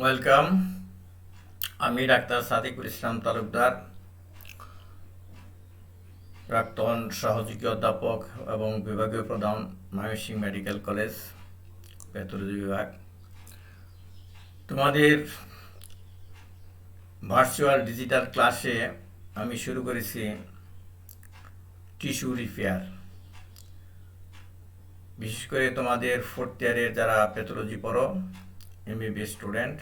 Welcome. আমি doctor Sadikul Islam Talukdar, প্রাক্তন সহযোগী অধ্যাপক এবং বিভাগীয় প্রধান, ময়মনসিংহ মেডিকেল কলেজ, প্যাথোলজি বিভাগ। তোমাদের ভার্চুয়াল ডিজিটাল ক্লাসে আমি শুরু করেছি টিস্যু রিপেয়ার। বিশেষ করে তোমাদের ফোর্থ ইয়ারের যারা প্যাথোলজি পড়ো, এমবিবিএস স্টুডেন্ট,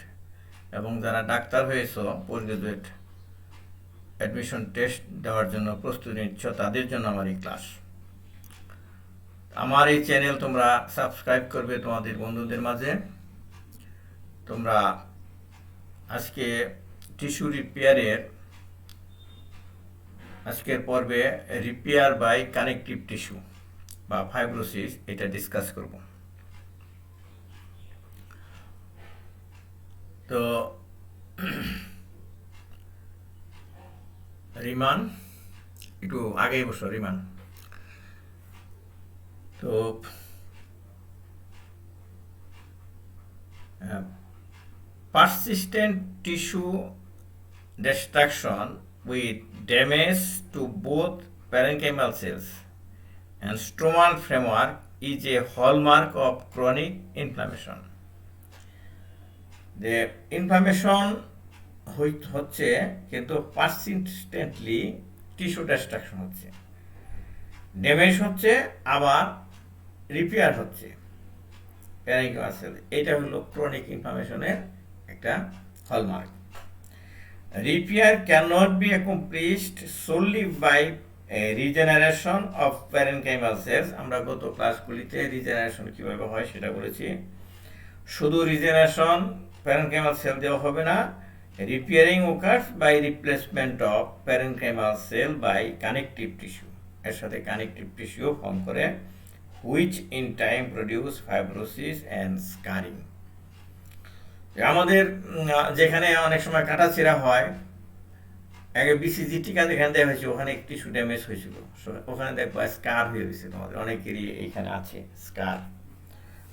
এবং যারা ডাক্তার হয়েছ, পোস্ট গ্রাজুয়েট অ্যাডমিশন টেস্ট দেওয়ার জন্য প্রস্তুতি নিচ্ছ, তাদের জন্য আমার এই ক্লাস। আমার এই চ্যানেল তোমরা সাবস্ক্রাইব করবে তোমাদের বন্ধুদের মাঝে। তোমরা আজকে টিস্যু রিপেয়ারের আজকের পর্বে রিপেয়ার বাই কানেকটিভ টিস্যু বা ফাইব্রোসিস এটা ডিসকাস করব। তো রিমান, একটু আগেই বসো রিমান। তো persistent tissue destruction with damage to both parenchymal cells and stromal framework is a hallmark of chronic inflammation. The inflammation হচ্ছে, কিন্তু পারসিস্টেন্টলি টিস্যু ডিস্ট্রাকশন হচ্ছে, ড্যামেজ হচ্ছে, আবার রিপেয়ার হচ্ছে প্যারেনকিমাল সেল। এটা হলো ক্রনিক ইনফ্লামেশনের একটা hallmark. Repair cannot be accomplished solely by regeneration of parenchymal cells. আমরা গত ক্লাসগুলিতে রিজেনারেশন কিভাবে হয় সেটা বলেছি। শুধু রিজেনারেশন প্যারেনকাইমাল সেল দেওয়া হবে না, repairing occurs by replacement of parenchymal cell by connective tissue। এর সাথে কানেকটিভ টিস্যু ফর্ম করে, which in time produce fibrosis and scarring। আমাদের যেখানে অনেক সময় কাটাছেঁড়া হয়, আগে বিসিজি টিকা যেখানে দেওয়া হয়েছে ওখানে টিস্যু ড্যামেজ হয়েছিল, ওখানে দেখবো স্কার হয়ে গেছে। তোমাদের অনেকেরই এইখানে আছে স্কার,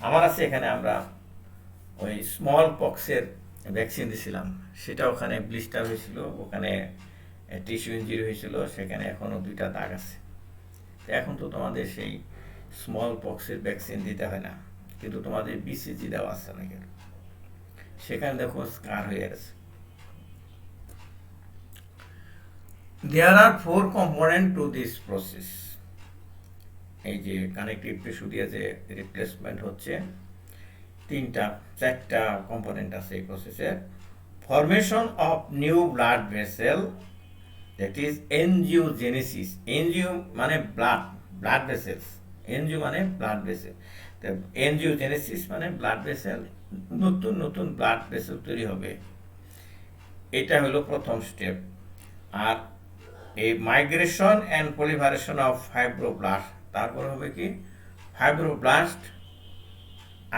আমার আছে এখানে। আমরা ওই স্মল পক্সের ভ্যাকসিন দিয়েছিলাম, সেটা ওখানে ব্লিস্টার হয়েছিল, ওখানে টিস্যু ইঞ্জুরি হয়েছিল, সেখানে এখনও 2টা দাগ আছে। এখন তো তোমাদের সেই স্মল পক্সের ভ্যাকসিন দিতে হয় না, কিন্তু তোমাদের বিসিজি দেওয়া আছে অনেকের, সেখানে দেখো স্কার হয়ে গেছে। There are 4 components to this process। এই যে কানেকটিভ টিস্যু দিয়ে যে রিপ্লেসমেন্ট হচ্ছে, 4টা কম্পোনেন্ট আছে এই প্রসেসের। Formation of new blood vessel, that is angiogenesis. Angio মানে ব্লাড ভেসেলস, এনজিও মানে ব্লাড ভেসেল, এনজিওজেনেসিস মানে ব্লাড ভেসেল, নতুন নতুন ব্লাড ভেসেল তৈরি হবে। এটা হলো প্রথম স্টেপ। আর এই মাইগ্রেশন অ্যান্ড পলিভারেশন অফ ফাইব্রোব্লাস্ট, তারপর হবে কি ফাইব্রোব্লাস্ট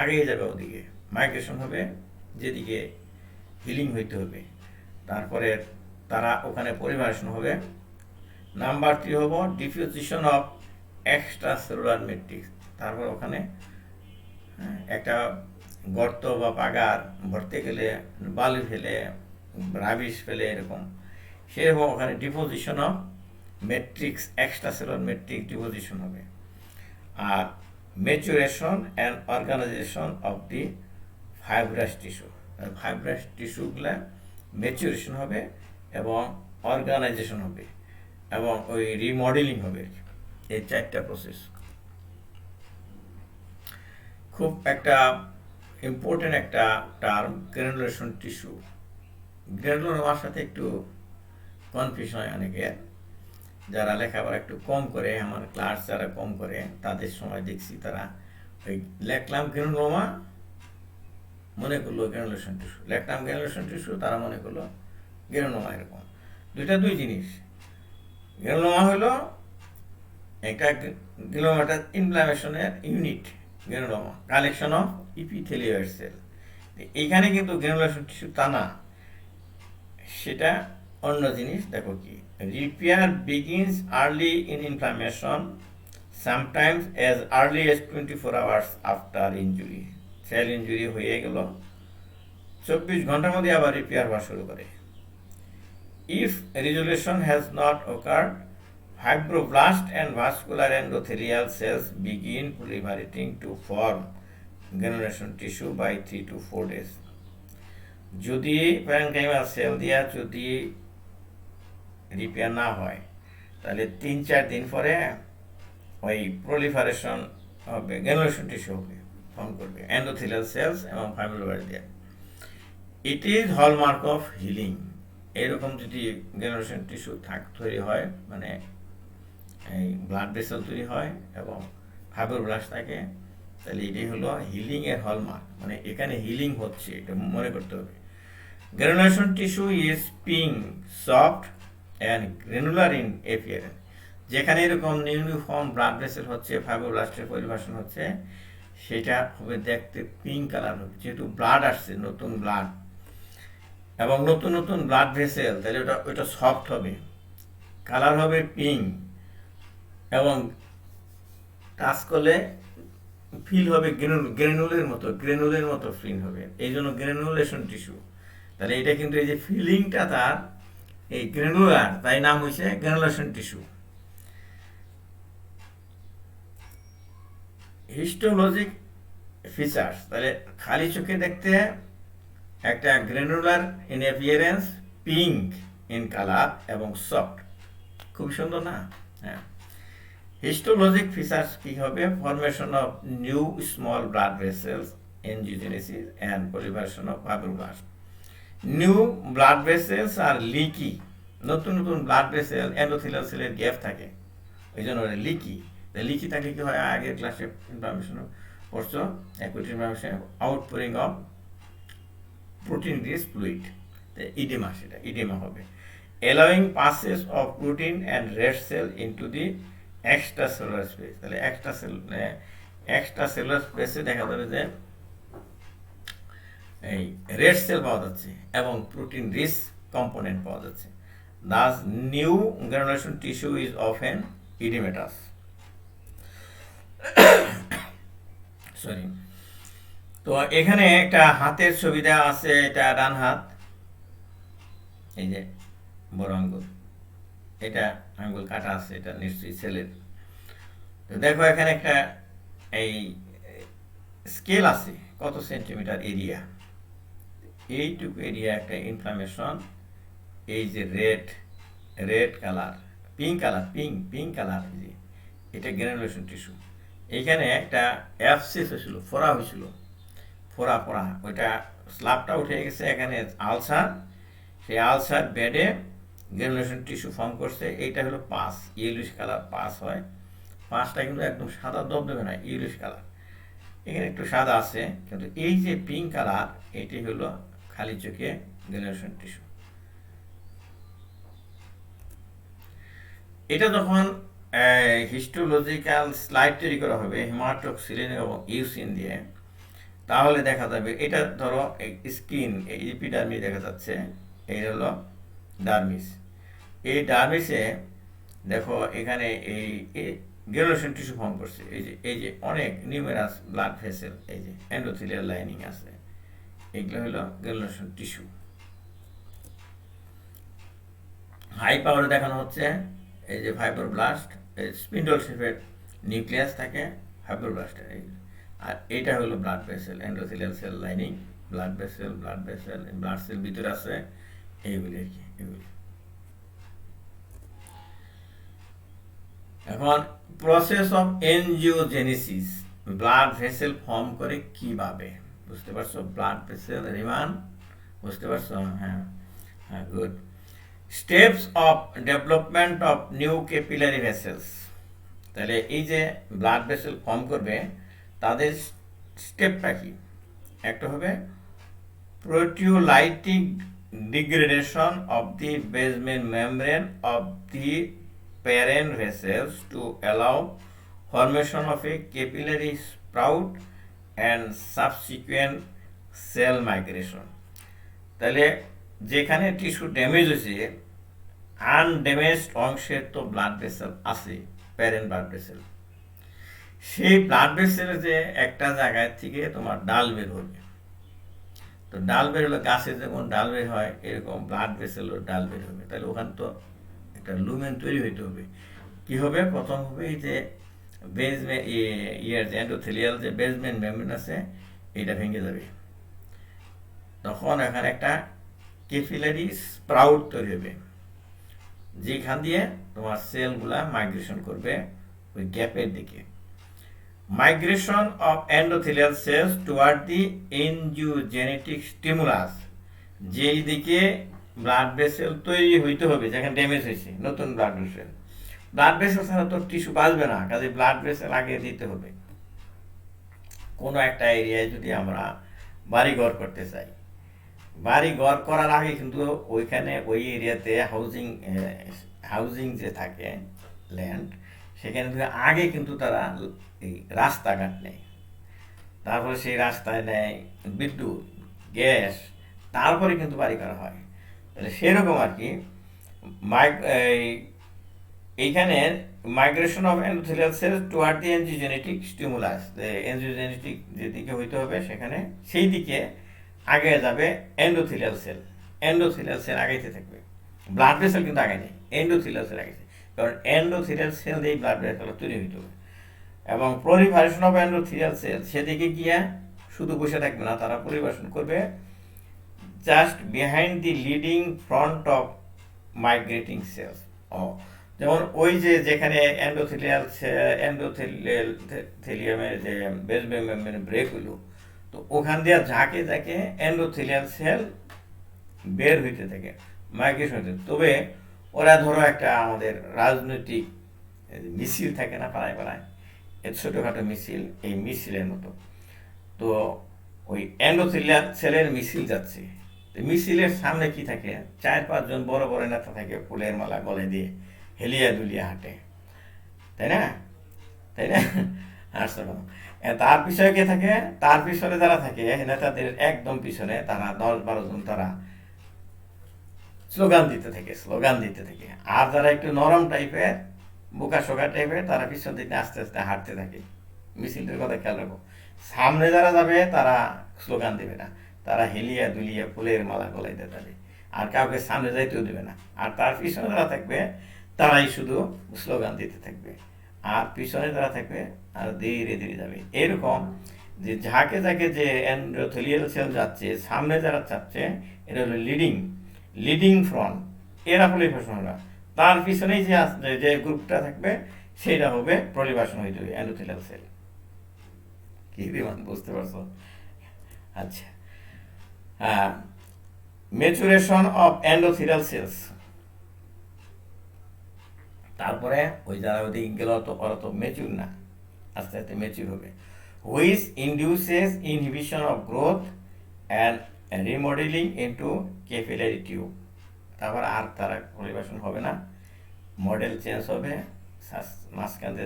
আগিয়ে যাবে ওদিকে, মাইগ্রেশন হবে যেদিকে হিলিং হইতে হবে, তারপরে তারা ওখানে পলিভারেশন হবে। নাম্বার 3 হবো ডিফিউজিশন অফ এক্সট্রা সেলুলার ম্যাট্রিক্স, তারপর ওখানে একটা গর্ত বা পাগার ভরতে গেলে বালি ফেলে, রাবিশ ফেলে, এরকম সেরকম ওখানে deposition of matrix, extracellular matrix deposition হবে। আর maturation and organization of the fibrous tissue, fibrous টিস্যুগুলা ম্যাচুরেশন হবে এবং অর্গানাইজেশন হবে এবং ওই রিমডেলিং হবে। এই 4টা প্রসেস খুব একটা ইম্পর্টেন্ট একটা টার্ম, গ্র্যানুলেশন টিস্যু। গ্র্যানুলার হওয়ার সাথে একটু কনফিউশন হয় অনেকের, যারা লেখাপড়া একটু কম করে, আমার ক্লাস যারা কম করে তাদের সময় দেখছি তারা ওই লেখলাম গ্র্যানুলোমা মনে করলো গ্র্যানুলেশন টিস্যু, লেখলাম গ্র্যানুলেশন টিস্যু তারা মনে করলো গ্র্যানুলোমা। এরকম দুই জিনিস। গ্র্যানুলোমা হলো একটা গ্র্যানুলোমাটা ইনফ্লামেশনের unit, granuloma collection of epithelial cell. এইখানে কিন্তু গ্র্যানুলেশন টিস্যু তা না, সেটা অন্য জিনিস। দেখো কি, repair begins early in inflammation, sometimes as early as 24 hours after injury. Cell injury হয়ে গেল, 24 ঘন্টার মধ্যে আবার রিপেয়ার হওয়া শুরু করে। If resolution has not occurred, fibroblast and vascular endothelial cells begin proliferating to form granulation tissue by 3 to 4 days. যদি parenchymal sell দিয়া যদি রিপেয়ার না হয়, তাহলে 3-4 দিন পরে ওই প্রলিফারেশন হবে, গ্রানুলেশন টিস্যু হবে, ফর্ম করবে এন্ডোথেলিয়াল সেলস এবং ফাইব্রোব্লাস্ট দিয়ে। It is hallmark of healing. এরকম যদি গ্রানুলেশন টিস্যু তৈরি হয়, মানে এই ব্লাড ভেসেল তৈরি হয় এবং ফাইব্রোব্লাস্ট থাকে, তাহলে এটাই হলো হিলিং এর হলমার্ক, মানে এখানে হিলিং হচ্ছে, এটা মনে করতে হবে। Granulation tissue is pink, soft and granular in appearance. যেখানে এরকম ইউনিফর্ম ব্লাড ভেসেল হচ্ছে, ফাইব্রোব্লাস্টের পরিবেশন হচ্ছে, সেটা হবে দেখতে পিঙ্ক কালার হবে, যেহেতু ব্লাড আসছে, নতুন ব্লাড এবং নতুন নতুন ব্লাড ভেসেল, তাহলে ওটা সফট হবে, কালার হবে পিঙ্ক এবং টাচ করলে ফিল হবে গ্রেনুলের মতো ফিল হবে, এই জন্য গ্রেনুলেশন টিস্যু। তাহলে এটা কিন্তু এই যে ফিলিংটা তার এই গ্রেনুলার, তাই নাম হয়েছে গ্রানুলেশন টিস্যু। হিস্টোলজিক ফিচার্স, তাহলে খালি চোখে দেখতে একটা granular in appearance, pink in colour এবং সফট, খুব সুন্দর না? হ্যাঁ। হিস্টোলজিক ফিচার্স কি হবে? Formation of new small blood vessels, angiogenesis and proliferation of fibroblast. New blood vessels are leaky, নতুন নতুন ব্লাড ভেসেল এন্ডোথেলিয়াল সেলের গ্যাপ থাকে, ওই জন্য লিকি। লিকি থাকলে কি হয়? আগের ক্লাসে ইনফরমেশন পড়ছো, acute information, outpouring of protein rich fluid, oedema, সেটা ইডেমা হবে। Allowing passes of protein and red cell into the extracellular space. তাহলে এক্সট্রা সেলুলার স্পেসে দেখা যাবে যে এই রেড সেল পাওয়া যাচ্ছে এবং প্রোটিন রিচ কম্পোনেন্ট পাওয়া যাচ্ছে। Thus, new granulation tissue is often edematous. Sorry. তো এখানে একটা হাতের ছবি দেওয়া আছে, এটা ডান হাত, এই যে বড় আঙ্গুল, এটা আঙ্গুল কাটা আছে, এটা নিশ্চয়ই সেলের। তো দেখো এখানে একটা এই স্কেল আছে, কত সেন্টিমিটার এরিয়া, এইটুকু এরিয়া একটা ইনফ্লামেশন, এই যে রেড কালার, পিঙ্ক কালার, যে এটা গ্রানুলেশন টিস্যু। এখানে একটা অ্যাবসেস হয়েছিল, ফোড়া হয়েছিল, ফোড়া ওইটা স্ল্যাবটা উঠে গেছে, এখানে আলসার, সেই আলসার বেডে গ্রানুলেশন টিস্যু ফর্ম করছে। এইটা হলো পাস, ইয়েলিশ কালার পাস হয়। পাসটা কিন্তু একদম সাদা দবদবে না, ইয়েলিশ কালার, এখানে একটু সাদা আছে, কিন্তু এই যে পিঙ্ক কালার, এটি হলো খালি চোখে গ্রানুলেশন টিস্যু। এটা যখন হিস্টোলজিক্যাল স্লাইড তৈরি করা হবে হেমাটোক্সিলিন এবং ইউসিন দিয়ে, তাহলে দেখা যাবে এটা ধরো স্কিন, এই এপিডার্মিস দেখা যাচ্ছে, এই হলো ডার্মিস। এই ডার্মিসে দেখো এখানে এই গ্রানুলেশন টিস্যু ফর্ম করছে, এই যে অনেক নিউমেরাস ব্লাড ভেসেল, এই যে এন্ডোথেলিয়াল লাইনিং আছে, এগুলো হলো গ্রানুলেশন টিস্যু। হাই পাওয়ারে দেখানো হচ্ছে এই যে ফাইব্রোব্লাস্ট, স্পিন্ডল শেপের নিউক্লিয়াস থাকে ফাইব্রোব্লাস্টের, আর এটা হলো blood vessel, endothelial cell lining, blood vessel, blood cell ভিতরে আছে, এইগুলি আর কি, এগুলি। এখন process of angiogenesis, blood vessel form করে কিভাবে, বুঝতে পারছো? ব্লাড ভেসেল রিমান, বুঝতে পারছো? হ্যাঁ, good. Steps of development of new capillary vessels, তাহলে এই যে ব্লাড ভেসেল ফর্ম করবে, তাদের স্টেপটা কি? একটা হবে proteolytic degradation of the basement membrane of the parent vessels to allow formation of a capillary sprout and subsequent cell migration. তাহলে যেখানে টিস্যু ড্যামেজ হয়েছে, আনড্যামেজড অংশের তো ব্লাড ভেসেল আছে, প্যারেন্ট ব্লাড ভেসেল, সেই ব্লাড ভেসেলের যে একটা জায়গায় থেকে তোমার ডাল বের হবে, তো ডাল বের হলো, গাছে যেমন ডাল বের হয় এরকম ব্লাড ভেসেলও ডাল বের হবে। তাহলে ওখানে তো একটা লুমেন তৈরি হইতে হবে। কি হবে? প্রথম হবে এই যে বেজমেন্ট ইয়ার যে এন্ডোথেলিয়াল যে বেজমেন্ট মেমব্রেন আছে, এটা ভেঙে যাবে। তখন এখানে একটা ক্যাপিলারি স্প্রাউট তৈরি হবে, যেখান দিয়ে তোমার সেলগুলা মাইগ্রেশন করবে ওই গ্যাপের দিকে। Migration of endothelial cells toward the angiogenetic stimulus, যেই দিকে ব্লাড ভেসেল তৈরি হইতে হবে, যেখানে ড্যামেজ হয়েছে, নতুন ব্লাড ভেসেল। ব্লাড ভেসেল ছাড়া তো টিস্যু বাঁচবে না, কাজে ব্লাড ভেসেল আগে দিতে হবে। কোনো একটা এরিয়ায় যদি আমরা বাড়ি ঘর করতে চাই, বাড়ি ঘর করার আগে কিন্তু ওইখানে ওই এরিয়াতে হাউজিং যে থাকে ল্যান্ড, সেখানে থেকে আগে কিন্তু তারা এই রাস্তাঘাট নেয়, তারপরে সেই রাস্তায় নেয় বিদ্যুৎ, গ্যাস, তারপরে কিন্তু বাড়ি করা হয়। তাহলে সেরকম আর কি এইখানে migration of endothelial cells toward the angiogenetic stimulus, angiogenetic যেদিকে হইতে হবে সেখানে, সেই দিকে আগে যাবে এন্ডোথেলিয়াল সেল। এন্ডোথেলিয়াল সেল আগাইতে থাকবে, ব্লাড ভেসেল কিন্তু আগে নেই, এন্ডোথেলিয়াল সেল আগাইছে, কারণ এন্ডোথেলিয়াল সেল দিয়ে ব্লাড ভেসেল তৈরি হইতে হবে। এবং পরিভাষণ অফ এন্ডোথেলিয়াল সেল সেদিকে গিয়া শুধু বসে থাকবে না, তারা পরিবেশন করবে just behind the leading front of migrating cells. যেমন ওই যে যেখানে এন্ডোথেলিয়ামের যে বেস মেমব্রেন ব্রেক হইলো, তো ওখান দিয়ে ঝাঁকে ঝাঁকে এন্ডোথেলিয়াল সেল বের হইতে থাকে, মাইগ্রেশন হইতে। তবে ওরা ধরো একটা আমাদের রাজনৈতিক মিছিল থাকে না পাড়ায় পাড়ায়, ছোটোখাটো মিছিল, এই মিছিলের মতো। তো ওই এন্ডোথেলিয়াল সেলের মিছিল যাচ্ছে, মিছিলের সামনে কি থাকে, 4-5 জন বড় বড় নেতা থাকে, ফুলের মালা গলে দিয়ে হেলিয়া দুলিয়া হাঁটে, তাই না? তাই না? হাসছো কেন? তার পিছনে কে থাকে? তার পিছনে যারা থাকে নেতাদের একদম পিছনে, তারা 10-12 জন তারা স্লোগান দিতে থাকে। আর যারা একটু নরম টাইপের, বোকা শোকা টাইপের, তারা পিছন দিকে আস্তে আস্তে হাঁটতে থাকে। মিছিলটার কথা খেয়াল রাখো। সামনে যারা যাবে তারা স্লোগান দেবে না, তারা হেলিয়া দুলিয়া ফুলের মালা গলাইতে যাবে, আর কাউকে সামনে যাইতেও দেবে না। আর তার পিছনে যারা থাকবে তারাই শুধু স্লোগান দিতে থাকবে, আর পিছনে যারা থাকবে আর ধীরে ধীরে যাবে। এরকম যে ঝাঁকে ঝাঁকে যে এন্ডোথেলিয়াল সেল যাচ্ছে, সামনে যারা যাচ্ছে, এটা হলো লিডিং ফ্রন্ট, এরা পরিবেশন হবে। তার পিছনেই যে গ্রুপটা থাকবে সেটা হবে পরিবেশন হয়ে যাবে এন্ডোথেলিয়াল সেল। কি বিমান, বুঝতে পারছো? আচ্ছা, ম্যাচুরেশন অফ এন্ডোথেলিয়াল সেলস। তারপরে ওই যারা ওদিকে গেল, তো ওরা তো ম্যাচিউর না, আস্তে আস্তে ম্যাচিউর হবে। Which ইনডিউসেস inhibition of growth and remodelling into capillary tube. তারপর আর তারা পরিবেশন হবে না, মডেল চেঞ্জ হবে, মাঝখানে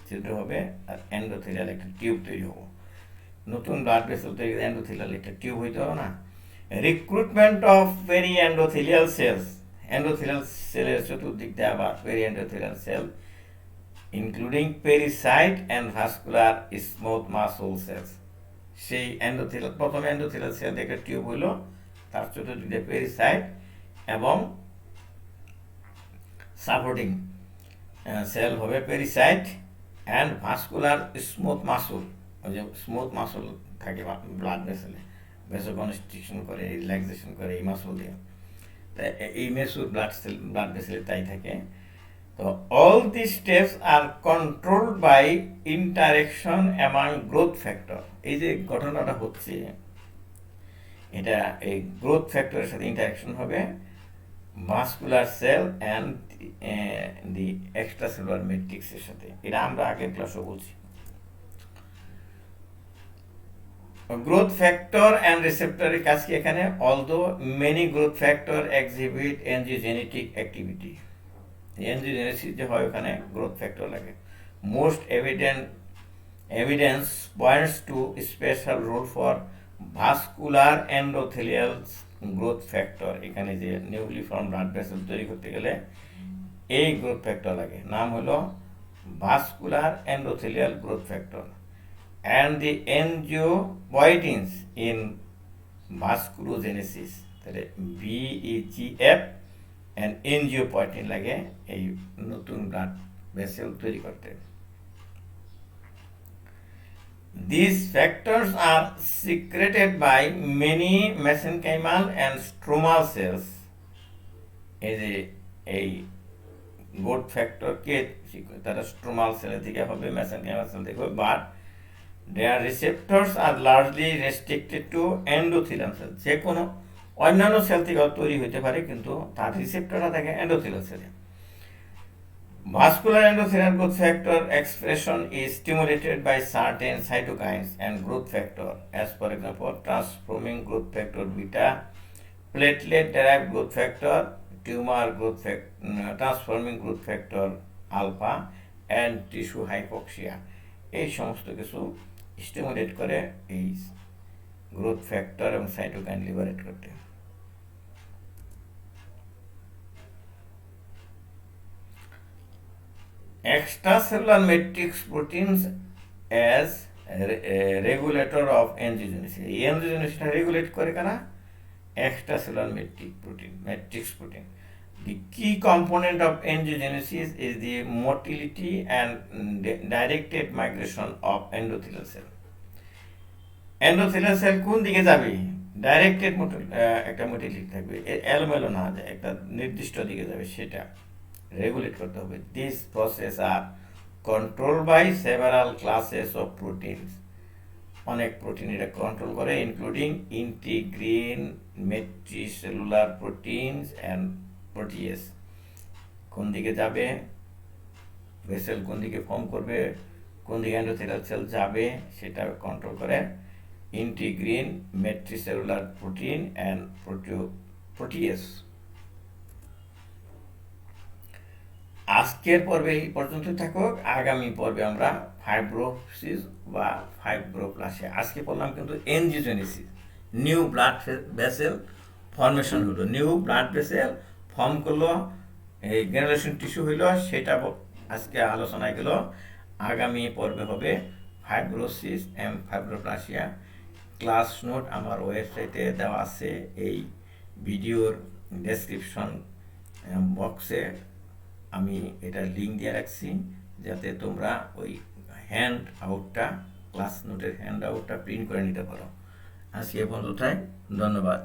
ছিদ্র হবে, আর এন্ডোথেলিয়াল একটা টিউব তৈরি হবে। নতুন ব্লাড ভেসেল তৈরি, এন্ডোথেলিয়াল একটা টিউব হইতে হবে না। Recruitment of periendothelial cells, endothelial সেলের চতুর্দিক দিয়ে আবার periendothelial cell, including pericyte and vascular smooth muscle cells. সেই এন্ডোথেলিয়াল, প্রথমে এন্ডোথেলিয়াল সেল একটা টিউব হইল, তার চতুর্দিক দিয়ে পেরিসাইট এবং সাপোর্টিং সেল হবে pericyte and vascular smooth muscle. ওই যে স্মুথ মাসল থাকে ব্লাড ভেসেলে, ভেসোকনস্ট্রিকশন করে, রিল্যাক্সেশন করে এই মাসল দিয়ে, এই মেসুর ব্লাড ভেসেলে তাই থাকে। তো all the steps are controlled by interaction among growth factor. এই যে ঘটনাটা হচ্ছে, এটা এই গ্রোথ ফ্যাক্টরের সাথে ইন্টারেকশন হবে vascular cell and the extracellular ম্যাট্রিক্সের সাথে। এটা আমরা আগের ক্লাসে বলছি। গ্রোথ ফ্যাক্টর অ্যান্ড রিসেপ্টরের কাজ কি এখানে? Although many growth factor exhibit angiogenetic activity, angiogenesis যে হয় ওখানে গ্রোথ ফ্যাক্টর লাগে। Most evidence points to special role for vascular endothelial growth factor. এখানে যে নিউলি ফর্ম ব্লাড ভেসেল তৈরি করতে গেলে এই গ্রোথ ফ্যাক্টর লাগে, নাম হলো vascular endothelial growth factor. And the angiopoietins in ভাস্কুলোজেনেসিস, তাহলে BEGF অ্যান্ড এনজিওপয়েটিন লাগে এই নতুন ব্লাড ভেসেল তৈরি করতে। These factors are secreted by many mesenchymal and stromal cells. এই যে এই গ্রোথ ফ্যাক্টর কে তারা স্ট্রোমাল সেলের দিকে হবে, মেসেনকাইমাল সেল থেকে হবে, but their receptors are largely restricted to endothelial cell. যে কোনো অন্যান্য সেল থেকে তৈরি হতে পারে, কিন্তু তার রিসেপ্টরটা থাকে এন্ডোথেলিয়াল সেলে। Vascular endothelial growth factor expression is stimulated by certain cytokines and growth factor, as for example, transforming growth factor beta, platelet-derived growth factor, tumor growth transforming growth factor alpha, and tissue hypoxia. এই সমস্ত কিছু stimulate করে এই growth factor এবং cytokine liberate করতে। Extracellular matrix proteins as regulator of angiogenesis. এই angiogenesis regulate করে কারা? Extracellular matrix protein. The key component of angiogenesis is the motility and directed migration of endothelial cell. Endothelial cell কোন দিকে যাবে? Directed একটা motility থাকবে, এলোমেলো না যায়, একটা নির্দিষ্ট দিকে যাবে, সেটা রেগুলেট করতে হবে। This process are control by several classes of proteins. অনেক প্রোটিন এটা কন্ট্রোল করে, including integrin, matricellular proteins and protease. কোন দিকে যাবে, ভেসেল কোন দিকে ফর্ম করবে, কোন দিকে এন্ডোথেলিয়াল সেল যাবে, সেটা কন্ট্রোল করে ইন্টিগ্রিন, মেট্রিসেলুলার প্রোটিন অ্যান্ড প্রোটিয়েস। আজকের পর্বে এই পর্যন্ত থাকুক। আগামী পর্বে আমরা ফাইব্রোসিস বা ফাইব্রোপ্লাসিয়া, আজকে বললাম কিন্তু এনজিওজেনেসিস, নিউ ব্লাড ভেসেল ফর্মেশন হলো, নিউ ব্লাড ভেসেল ফর্ম করলো, এই জেনারেশন টিস্যু হইল, সেটা আজকে আলোচনায় গেল। আগামী পর্বে হবে ফাইব্রোসিস এন্ড ফাইব্রোপ্লাসিয়া। ক্লাস নোট আমার ওয়েবসাইটে দেওয়া আছে, এই ভিডিওর ডেসক্রিপশন বক্সে আমি এটা লিঙ্ক দিয়ে রাখছি, যাতে তোমরা ওই হ্যান্ড আউটটা, ক্লাস নোটের হ্যান্ড আউটটা প্রিন্ট করে নিতে পারো। আজকে পর্যন্ত ধন্যবাদ।